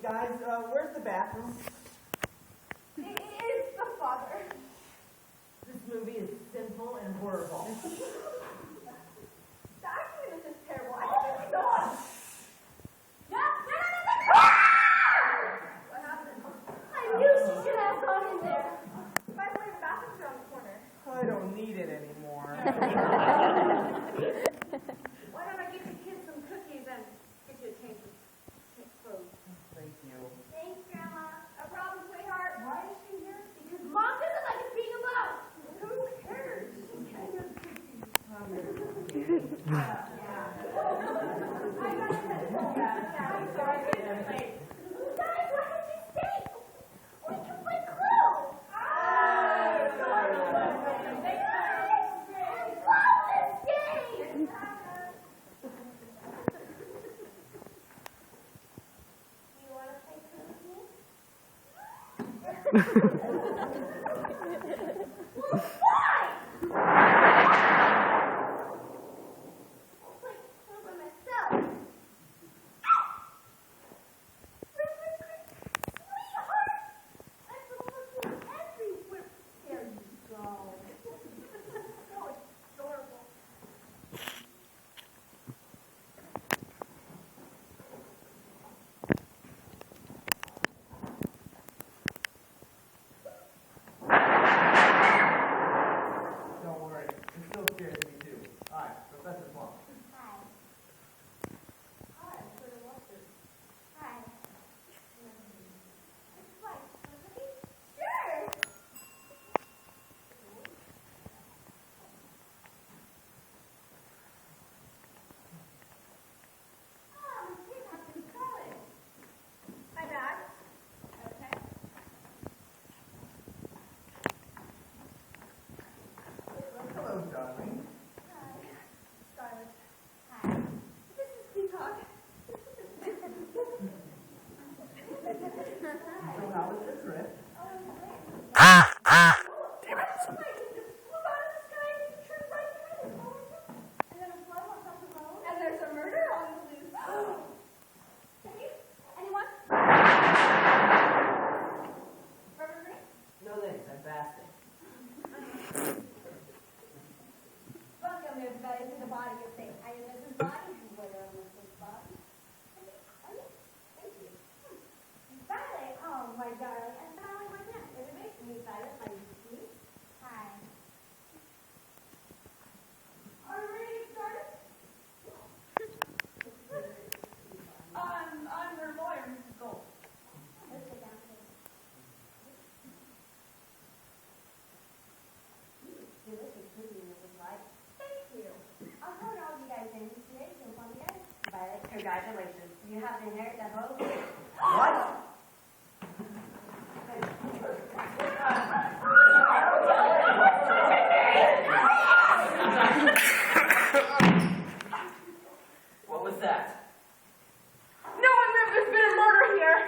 Guys, where's the bathroom? It is the father. This movie is sinful and horrible. The acting in this is terrible. I think it's gone. No! What happened? I knew she should have gone in there. By the way, the bathroom's around the corner. I don't need it anymore. Why don't I get the kids some cookies and get you a change of clothes? Thank you. Thanks, Grandma. A problem, sweetheart? Why is she here? Because Mom doesn't like us being alone. Who cares? She's getting us cookies. Guys, why don't you stay? We can play Clue. Don't worry, it still scares me too. Hi, Professor Plum. Hi. Hi, Professor Walter. Hi. What? Sure. Oh, you have to call it. My bag. Okay. Hello, darling. Hi. Scarlet. Hi. This is Peacock. So how was your trip? Damn it. And there's a murder on the loose. Anyone? Reverend Green? No thanks, I'm fasting. Welcome everybody to the body of St. Agnes's body. Whether I'm Mrs. Body. Thank you. Violet, oh my darling, and Violet, my aunt. Everybody, meet Violet, my niece. Hi. Are we ready to get started? I'm her lawyer, Mrs. Gold. Let's sit down, please. Delicious cookie, Mrs. White. Thank you. I'll call all you guys in today, so fun, you guys. Violet, congratulations. You have to inherit the whole. What? What was that? No one knew there's been a murder here.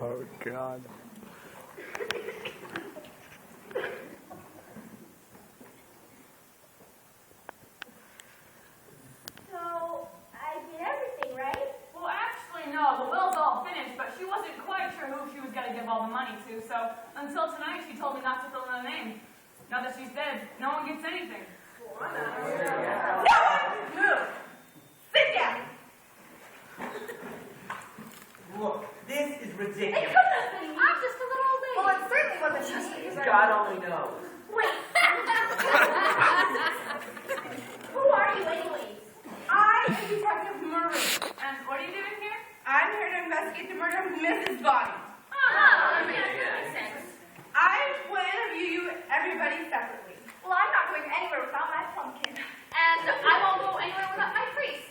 Oh, God. So, I did everything, right? Well, actually, no. The will's all finished, but she wasn't quite sure who she was going to give all the money to, so until tonight she told me not to fill in the name. Now that she's dead, no one gets anything. No one move. Sit down. Look, this is It ridiculous. couldn't have been. I'm just a little old lady. Well, it certainly wasn't just God only knows. Wait. Who are you, anyways? I am Detective Murray. And what are you doing here? I'm here to investigate the murder of Mrs. Body. Oh, that makes sense. I will interview you, everybody, separately. Well, I'm not going anywhere without my pumpkin. And I won't go anywhere without my priest.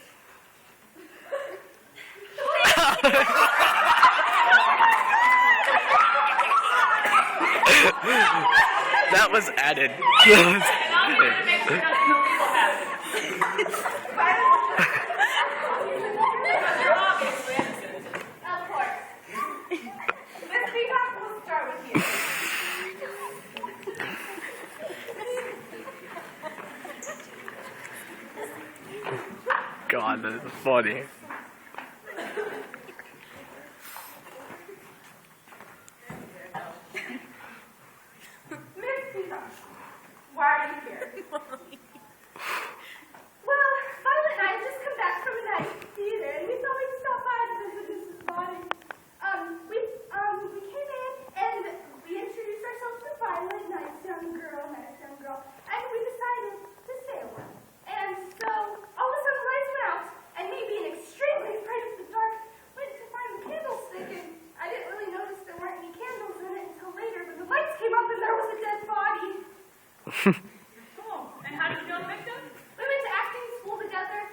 That was added. And I'll be here to make sure nothing illegal happens. Because you're obviously innocent. Of course. Miss Peacock, we'll start with you. funny. Miss Peter, why are you here? Well, Violet and I had just come back from a night theater, and we thought we'd stop by to visit Mrs. Body. We came in, and we introduced ourselves to Violet, nice young girl, and we decided to stay a while. And so, all of a sudden, the lights went out, and me being extremely afraid of the dark, went to find the candlestick, and I didn't really notice there weren't any candles in it until later, but the lights came up, and there was a dead body. Cool. And how did you know the victim? We went to acting school together.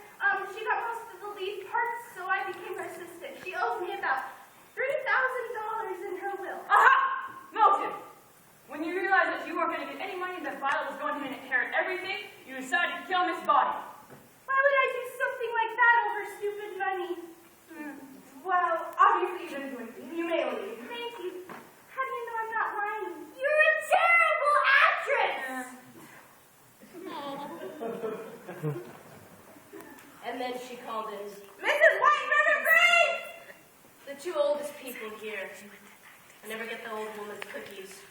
She got most of the lead parts, so I became her assistant. She owes me about $3,000 in her will. Aha! Motive! When you realized that you weren't going to get any money, that Violet was going to inherit everything, you decided to kill Miss Body. Why would I do something like that over stupid money? Well, obviously you didn't do anything. You may leave. Thank you. How do you know I'm not lying? You're a terrible actress! And then she called in Mrs. White, Mother Grace! the two oldest people here. I never get the old woman's cookies.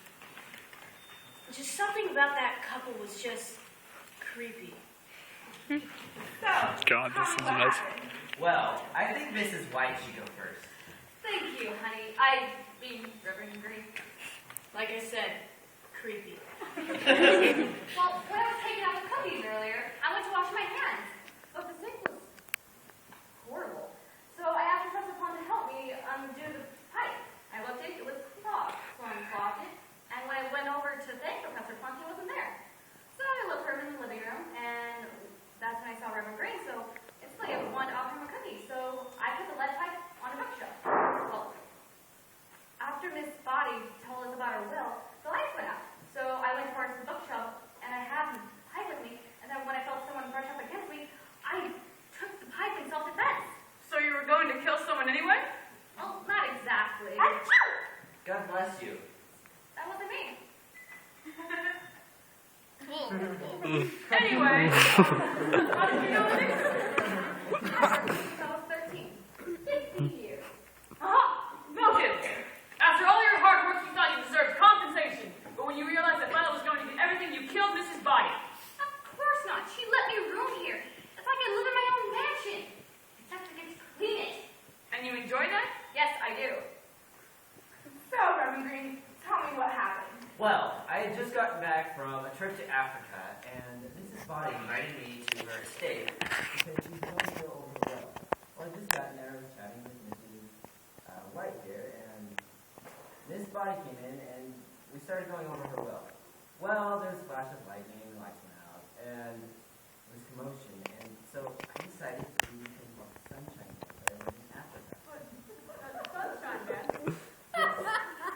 Just something about that couple was just creepy. So, God, this is nice. Well, I think Mrs. White should go first. Thank you, honey. I mean, Reverend Green. Like I said, creepy. well, when I was taking out the cookies earlier, I went to wash my hands, but the sink was horrible. So I asked Professor Plum to help me undo the pipe. I looked in, it was clogged, so I unclogged it, and when I went over to thank Professor Plum, he wasn't there. So I looked for him in the living room, and that's when I saw Reverend Green, so it's like I wanted to offer him a cookie. So I put the lead pipe on a bookshelf. Well, after Miss Body told us about her will, the lights went out. So I went towards the bookshelf, and I had the pipe with me, and then when I felt someone brush up against me, I took the pipe in self-defense. So you were going to kill someone anyway? Well, not exactly. God bless you. That wasn't me. Anyway, how did you know the victim? I was 13. 50 years. Aha! Motive! After all your hard work, you thought you deserved compensation. But when you realized that Violet was going to get everything, you killed Mrs. Body. Of course not. She let me room here. It's like I live in my own mansion. Except I get to clean it. And you enjoy that? Yes, I do. So, Reverend Green, tell me what happened. Well, I had just gotten back from a trip to Africa, and Mrs. Body invited me to her estate because she's going to go over the well. Well, I just got there, I was chatting with Mrs. White here, and Miss Body came in, and we started going over her will. Well, there was a flash of lightning, the lights went out, and there was commotion, and so I decided to become a sunshine there in Africa. Sunshine, man.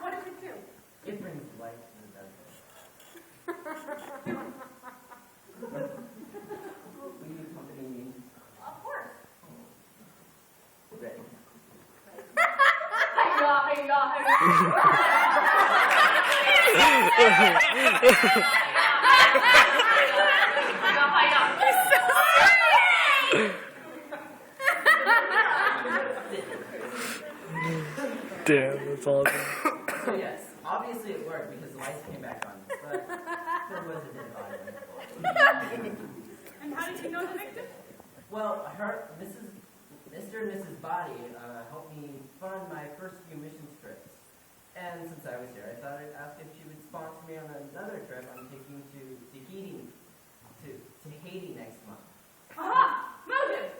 What did you do? It brings light to the darkness. Will you accompany me? Of course. Ready? Damn, that's awesome. So yes, obviously it worked because the lights came back on, but there was a dead body on the floor. And how did you know the victim? Well, Mr. and Mrs. Body helped me fund my first few mission trips. And since I was here, I thought I'd ask if she would sponsor me on another trip I'm taking to Haiti next month. Aha! Motive!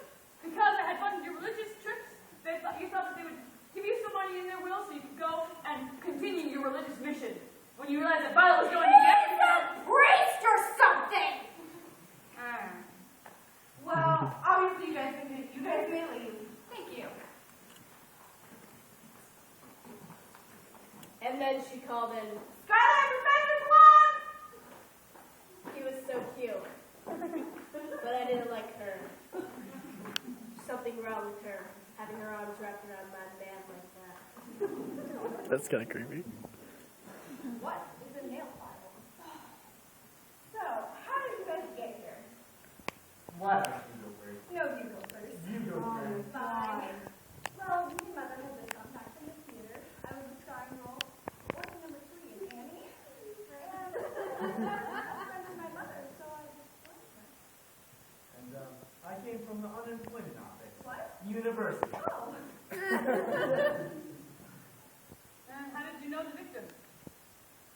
Because I had funded your religious trips, you thought that they would give you some money in their will so you could go and continue your religious mission. When you realized that Violet was going to get He's a priest or something! Well, obviously you guys may leave. Thank you. And then she called in. Skyline Professor Plum! He was so cute. But I didn't like her. Something wrong with her, having her arms wrapped around my man like that. That's kind of creepy. What is a nail file? So, how did you guys get here? Why don't you go first? No, you go first. You go unemployment office. What? University. Oh. And how did you know the victim?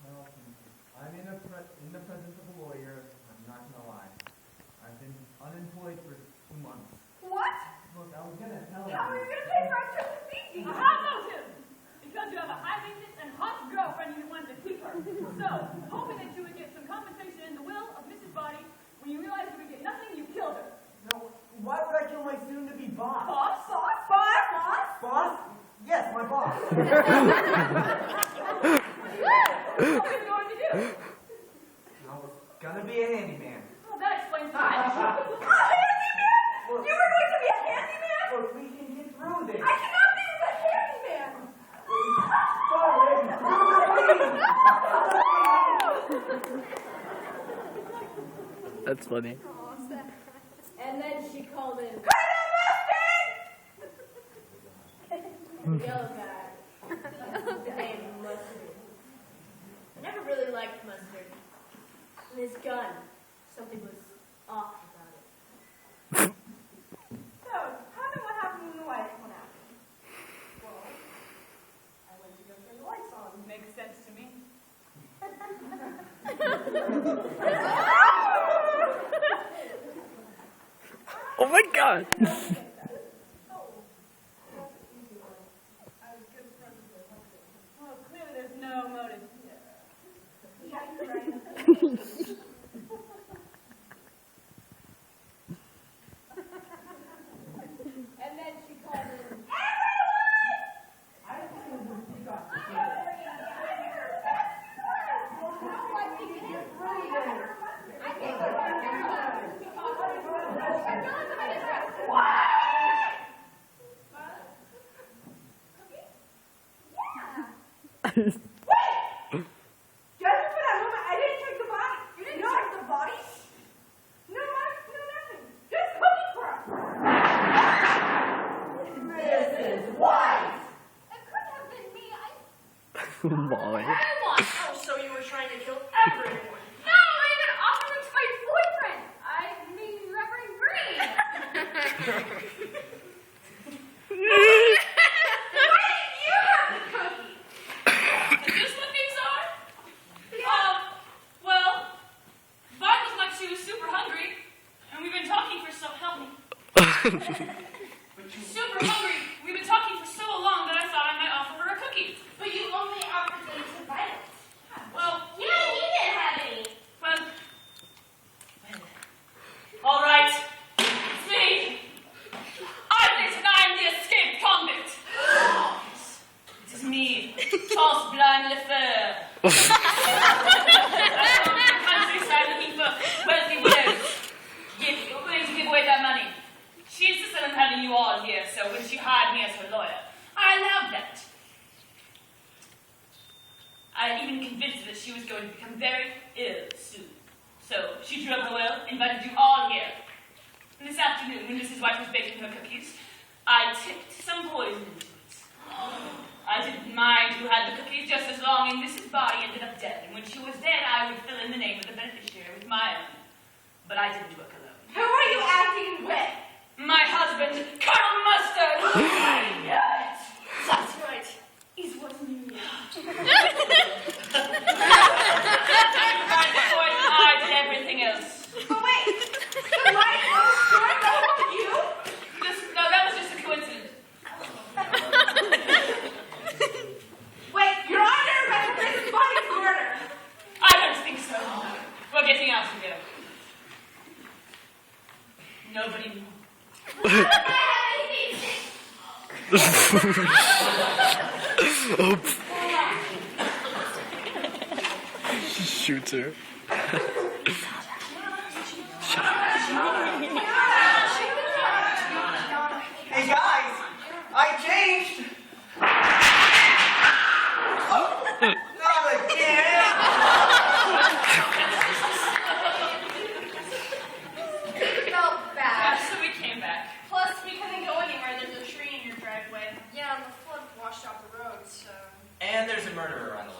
Well, I'm in the presence of a lawyer. I'm not gonna lie. I've been unemployed for 2 months. What? Look, I was gonna tell How are you. you going to pay for our trip to Fiji? A hot motive! Because you have a high maintenance and hot girlfriend and you wanted to keep her. So, hoping that you would get some compensation in the will of Mrs. Body, when you realized you would get nothing, you killed her. No, why would I kill my soon-to-be boss? Boss? Boss? Boss? Boss? Boss? Yes, my boss. What are you going to do? I was gonna be a handyman. Well, that explains A much. handyman? Look, You were going to be a handyman? look, we can get through this. I cannot be a handyman. That's funny. And then she called in the yellow guy named Mustard. I never really liked Mustard. And his gun, something was off about it. So, tell me what happened when the lights went out. Well, I went to go turn the lights on. Makes sense to me. Oh my god! Well, clearly there's no motive here. Yeah, you're right. And then she called in. Just for that moment, I didn't check the body. You didn't check the body? No, nothing. Just cookie crumb. Mrs. White! It could have been me. Molly. Oh, so you were trying to kill everyone. No, I even offered him my boyfriend. I mean, Reverend Green. Is this what these are? Well, Vaughn was like she was super hungry, and we've been talking for so help me. Super hungry. We've been talking for so long that I thought I might offer her a cookie. But you only offered them to Violet. Well, Yeah, you didn't have any. well. All right. It's me. I'm the escaped convict. It is me, Charles Blind Lefebvre. I'm on the countryside looking for wealthy widows. Willing to give away their money. She insisted on having you all here, so when she hired me as her lawyer, I allowed that. I even convinced her that she was going to become very ill soon. So she drew up her will, invited you all here. And this afternoon, when Mrs. White was baking her cookies, I tipped some poison into it. I didn't mind who had the cookies just as long as Mrs. Body ended up dead. And when she was dead, I would fill in the name of the beneficiary with my own. But I didn't work alone. Who are you acting with? My husband, Colonel Mustard! That's right. It was me. I did everything else. But wait, the light was short of you? No, that was just a coincidence. Wait, you're under arrest for Mrs. Body's murder. I don't think so. We're getting out of here. Nobody knew. Oops. Shoots her. Hey guys, I changed. Not again. We felt bad. So we came back. Plus, we couldn't go anywhere. There's a tree in your driveway. Yeah, and the flood washed out the road, so. And there's a murderer on the